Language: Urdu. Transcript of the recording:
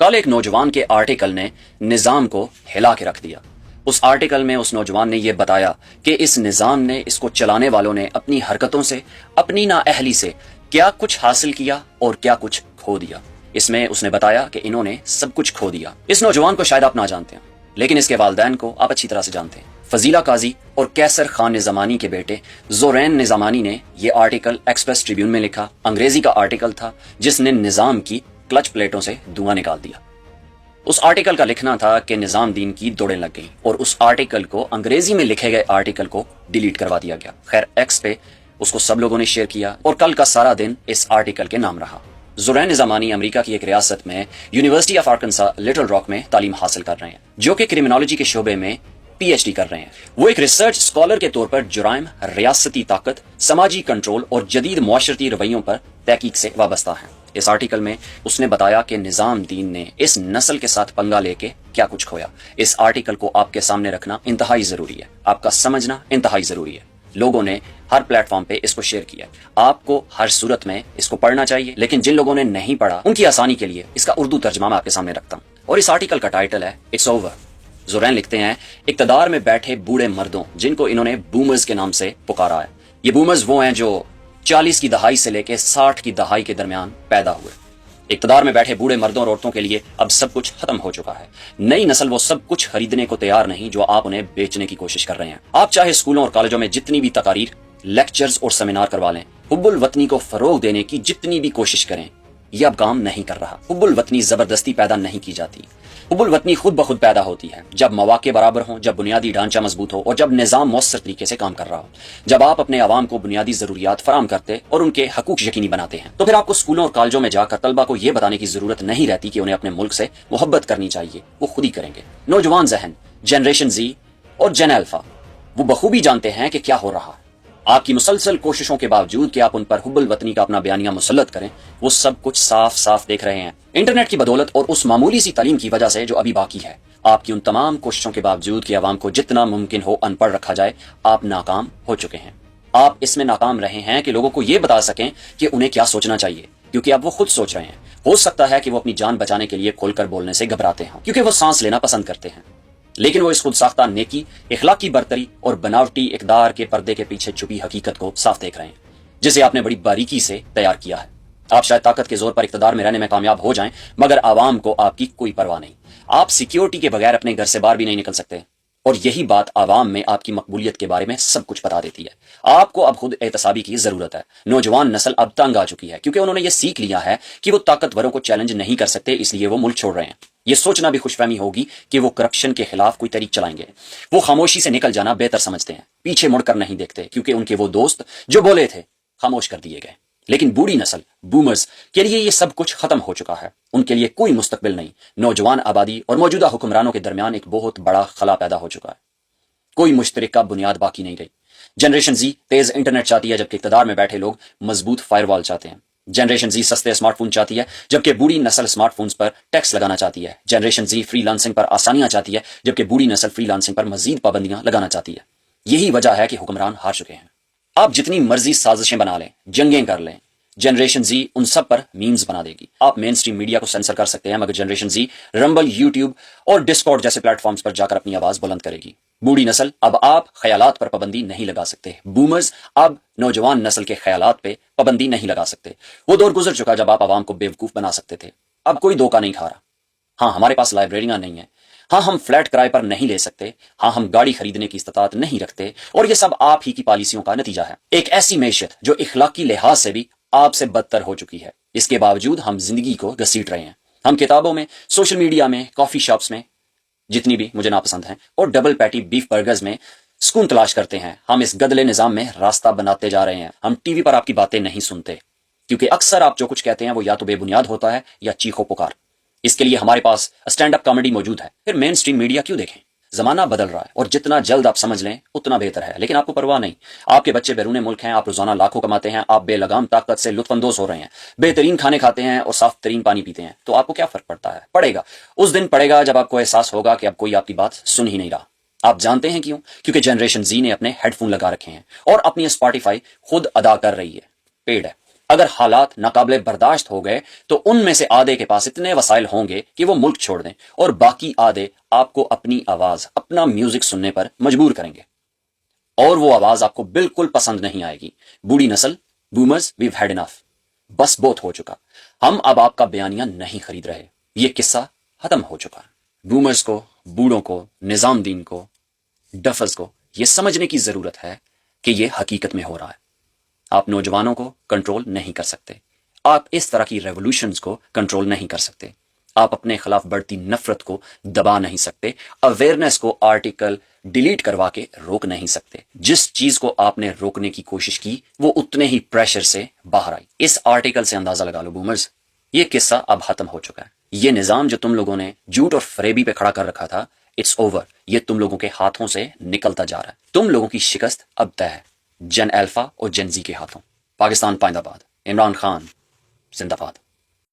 کل ایک نوجوان کے آرٹیکل نے نظام کو ہلا کے رکھ دیا۔ اس آرٹیکل میں اس نوجوان نے یہ بتایا کہ اس نظام نے، اس کو چلانے والوں نے اپنی حرکتوں سے، اپنی نااہلی سے کیا کچھ حاصل کیا اور کیا کچھ کھو دیا۔ اس میں اس نے بتایا کہ انہوں نے سب کچھ کھو دیا۔ اس نوجوان کو شاید آپ نہ جانتے ہیں، لیکن اس کے والدین کو آپ اچھی طرح سے جانتے ہیں۔ فضیلہ قاضی اور کیسر خان نظامانی کے بیٹے زورین نظامانی نے یہ آرٹیکل ایکسپریس ٹریبیون میں لکھا۔ انگریزی کا آرٹیکل تھا جس نے نظام کی کلچ پلیٹوں سے دھواں نکال دیا۔ اس آرٹیکل کا لکھنا تھا کہ نظام دین کی دوڑیں لگ گئیں، اور اس آرٹیکل کو، انگریزی میں لکھے گئے آرٹیکل کو ڈیلیٹ کروا دیا گیا۔ خیر، ایکس پہ اس کو سب لوگوں نے شیئر کیا، اور کل کا سارا دن اس آرٹیکل کے نام رہا۔ زورین نظامانی امریکہ کی ایک ریاست میں یونیورسٹی آف آرکنسا لٹل راک میں تعلیم حاصل کر رہے ہیں، جو کہ کرمنالوجی کے شعبے میں پی ایچ ڈی کر رہے ہیں۔ وہ ایک ریسرچ اسکالر کے طور پر جرائم، ریاستی طاقت، سماجی کنٹرول اور جدید معاشرتی رویوں پر تحقیق سے وابستہ ہیں۔ اس آرٹیکل میں اس نے بتایا کہ نظام دین نے اس نسل کے ساتھ پنگا لے کے کیا کچھ کھویا۔ اس آرٹیکل کو آپ کے سامنے رکھنا انتہائی ضروری ہے، آپ کا سمجھنا انتہائی ضروری ہے۔ لوگوں نے ہر پلیٹ فارم پہ اس کو شیئر کیا ہے۔ آپ کو ہر صورت میں اس کو پڑھنا چاہیے، لیکن جن لوگوں نے نہیں پڑھا ان کی آسانی کے لیے اس کا اردو ترجمہ میں آپ کے سامنے رکھتا ہوں۔ اور اس آرٹیکل کا ٹائٹل ہے اٹس اوور۔ زورین لکھتے ہیں، اقتدار میں بیٹھے بوڑھے مردوں، جن کو انہوں نے بومرز کے نام سے پکارا ہے۔ یہ بومرز وہ ہیں جو 40 کی دہائی سے لے کے 60 کی دہائی کے درمیان پیدا ہوئے۔ اقتدار میں بیٹھے بوڑھے مردوں اور عورتوں کے لیے اب سب کچھ ختم ہو چکا ہے۔ نئی نسل وہ سب کچھ خریدنے کو تیار نہیں جو آپ انہیں بیچنے کی کوشش کر رہے ہیں۔ آپ چاہے اسکولوں اور کالجوں میں جتنی بھی تقاریر، لیکچرز اور سیمینار کروا لیں، حب الوطنی کو فروغ دینے کی جتنی بھی کوشش کریں، یہ اب کام نہیں کر رہا۔ حب الوطنی زبردستی پیدا نہیں کی جاتی۔ حب الوطنی خود بخود پیدا ہوتی ہے جب مواقع برابر ہوں، جب بنیادی ڈھانچہ مضبوط ہو، اور جب نظام مؤثر طریقے سے کام کر رہا ہو۔ جب آپ اپنے عوام کو بنیادی ضروریات فراہم کرتے اور ان کے حقوق یقینی بناتے ہیں، تو پھر آپ کو اسکولوں اور کالجوں میں جا کر طلبہ کو یہ بتانے کی ضرورت نہیں رہتی کہ انہیں اپنے ملک سے محبت کرنی چاہیے، وہ خود ہی کریں گے۔ نوجوان ذہن، جنریشن زی اور جن الفا، وہ بخوبی جانتے ہیں کہ کیا ہو رہا ہے۔ آپ کی مسلسل کوششوں کے باوجود کہ آپ ان پر حب الوطنی کا اپنا بیانیہ مسلط کریں، وہ سب کچھ صاف صاف دیکھ رہے ہیں۔ انٹرنیٹ کی بدولت اور اس معمولی سی تعلیم کی وجہ سے جو ابھی باقی ہے، آپ کی ان تمام کوششوں کے باوجود کہ عوام کو جتنا ممکن ہو ان پڑھ رکھا جائے، آپ ناکام ہو چکے ہیں۔ آپ اس میں ناکام رہے ہیں کہ لوگوں کو یہ بتا سکیں کہ انہیں کیا سوچنا چاہیے، کیونکہ اب وہ خود سوچ رہے ہیں۔ ہو سکتا ہے کہ وہ اپنی جان بچانے کے لیے کھول کر بولنے سے گھبراتے ہیں، کیونکہ وہ سانس لینا پسند کرتے ہیں، لیکن وہ اس خود ساختہ نیکی، اخلاقی برتری اور بناوٹی اقدار کے پردے کے پیچھے چھپی حقیقت کو صاف دیکھ رہے ہیں، جسے آپ نے بڑی باریکی سے تیار کیا ہے۔ آپ شاید طاقت کے زور پر اقتدار میں رہنے میں کامیاب ہو جائیں، مگر عوام کو آپ کی کوئی پرواہ نہیں۔ آپ سیکیورٹی کے بغیر اپنے گھر سے باہر بھی نہیں نکل سکتے، اور یہی بات عوام میں آپ کی مقبولیت کے بارے میں سب کچھ بتا دیتی ہے۔ آپ کو اب خود احتسابی کی ضرورت ہے۔ نوجوان نسل اب تنگ آ چکی ہے، کیونکہ انہوں نے یہ سیکھ لیا ہے کہ وہ طاقتوروں کو چیلنج نہیں کر سکتے، اس لیے وہ ملک چھوڑ رہے ہیں۔ یہ سوچنا بھی خوش فہمی ہوگی کہ وہ کرپشن کے خلاف کوئی طریق چلائیں گے۔ وہ خاموشی سے نکل جانا بہتر سمجھتے ہیں، پیچھے مڑ کر نہیں دیکھتے، کیونکہ ان کے وہ دوست جو بولے تھے خاموش کر دیے گئے۔ لیکن بوڑھی نسل، بومرز کے لیے یہ سب کچھ ختم ہو چکا ہے۔ ان کے لیے کوئی مستقبل نہیں۔ نوجوان آبادی اور موجودہ حکمرانوں کے درمیان ایک بہت بڑا خلا پیدا ہو چکا ہے۔ کوئی مشترکہ بنیاد باقی نہیں رہی۔ جنریشن زی تیز انٹرنیٹ چاہتی ہے، جبکہ اقتدار میں بیٹھے لوگ مضبوط فائر وال چاہتے ہیں۔ جنریشن زی سستے اسمارٹ فون چاہتی ہے، جبکہ بوڑھی نسل اسمارٹ فونز پر ٹیکس لگانا چاہتی ہے۔ جنریشن زی فری لانسنگ پر آسانیاں چاہتی ہے، جبکہ بوڑھی نسل فری لانسنگ پر مزید پابندیاں لگانا چاہتی ہے۔ یہی وجہ ہے کہ حکمران ہار چکے ہیں۔ آپ جتنی مرضی سازشیں بنا لیں، جنگیں کر لیں، جنریشن زی ان سب پر میمز بنا دے گی۔ آپ مین اسٹریم میڈیا کو سینسر کر سکتے ہیں، مگر جنریشن زی رمبل، یوٹیوب اور ڈسکارڈ جیسے پلیٹ فارمز پر جا کر اپنی آواز بلند کرے گی۔ بوڑھی نسل، اب آپ خیالات پر پابندی نہیں لگا سکتے۔ بومرز اب نوجوان نسل کے خیالات پہ پابندی نہیں لگا سکتے۔ وہ دور گزر چکا جب آپ عوام کو بیوقوف بنا سکتے تھے۔ اب کوئی دھوکہ نہیں کھا رہا۔ ہاں، ہمارے پاس لائبریریاں نہیں ہیں، ہاں ہم فلیٹ کرائے پر نہیں لے سکتے، ہاں ہم گاڑی خریدنے کی استطاعت نہیں رکھتے، اور یہ سب آپ ہی کی پالیسیوں کا نتیجہ ہے۔ ایک ایسی معیشت جو اخلاقی لحاظ سے بھی آپ سے بدتر ہو چکی ہے۔ اس کے باوجود ہم زندگی کو گھسیٹ رہے ہیں۔ ہم کتابوں میں، سوشل میڈیا میں، کافی شاپس میں، جتنی بھی مجھے ناپسند ہیں، اور ڈبل پیٹی بیف برگرز میں سکون تلاش کرتے ہیں۔ ہم اس گدلے نظام میں راستہ بناتے جا رہے ہیں۔ ہم ٹی وی پر آپ کی باتیں نہیں سنتے، کیونکہ اکثر آپ جو کچھ کہتے ہیں وہ یا تو بے بنیاد ہوتا ہے یا چیخو پکار۔ اس کے لیے ہمارے پاس اسٹینڈ اپ کامیڈی موجود ہے۔ پھر مین اسٹریم میڈیا کیوں دیکھیں؟ زمانہ بدل رہا ہے، اور جتنا جلد آپ سمجھ لیں اتنا بہتر ہے، لیکن آپ کو پرواہ نہیں۔ آپ کے بچے بیرون ملک ہیں، آپ روزانہ لاکھوں کماتے ہیں، آپ بے لگام طاقت سے لطف اندوز ہو رہے ہیں، بہترین کھانے کھاتے ہیں اور صاف ترین پانی پیتے ہیں، تو آپ کو کیا فرق پڑتا ہے؟ پڑے گا، اس دن پڑے گا جب آپ کو احساس ہوگا کہ اب کوئی آپ کی بات سن ہی نہیں رہا۔ آپ جانتے ہیں کیوں؟ کیونکہ جنریشن زی نے اپنے ہیڈ فون لگا رکھے ہیں اور اپنی اسپاٹیفائی خود ادا کر رہی ہے، پیڈ ہے۔ اگر حالات ناقابل برداشت ہو گئے تو ان میں سے آدھے کے پاس اتنے وسائل ہوں گے کہ وہ ملک چھوڑ دیں، اور باقی آدھے آپ کو اپنی آواز، اپنا میوزک سننے پر مجبور کریں گے، اور وہ آواز آپ کو بالکل پسند نہیں آئے گی۔ بوڑھی نسل، بومرز، ویو ہیڈ انف، بس بہت ہو چکا، ہم اب آپ کا بیانیہ نہیں خرید رہے، یہ قصہ ختم ہو چکا۔ بومرز کو، بوڑھوں کو، نظام دین کو، ڈفرز کو یہ سمجھنے کی ضرورت ہے کہ یہ حقیقت میں ہو رہا ہے۔ آپ نوجوانوں کو کنٹرول نہیں کر سکتے، آپ اس طرح کی ریولوشنز کو کنٹرول نہیں کر سکتے، آپ اپنے خلاف بڑھتی نفرت کو دبا نہیں سکتے، اویئرنیس کو آرٹیکل ڈیلیٹ کروا کے روک نہیں سکتے۔ جس چیز کو آپ نے روکنے کی کوشش کی وہ اتنے ہی پریشر سے باہر آئی۔ اس آرٹیکل سے اندازہ لگا لو بومرز، یہ قصہ اب ختم ہو چکا ہے۔ یہ نظام جو تم لوگوں نے جھوٹ اور فریبی پہ کھڑا کر رکھا تھا، اٹس اوور، یہ تم لوگوں کے ہاتھوں سے نکلتا جا رہا ہے۔ تم لوگوں کی شکست اب طے ہے، جن الفا اور جن زی کے ہاتھوں۔ پاکستان پائندہ باد، عمران خان زندہ باد۔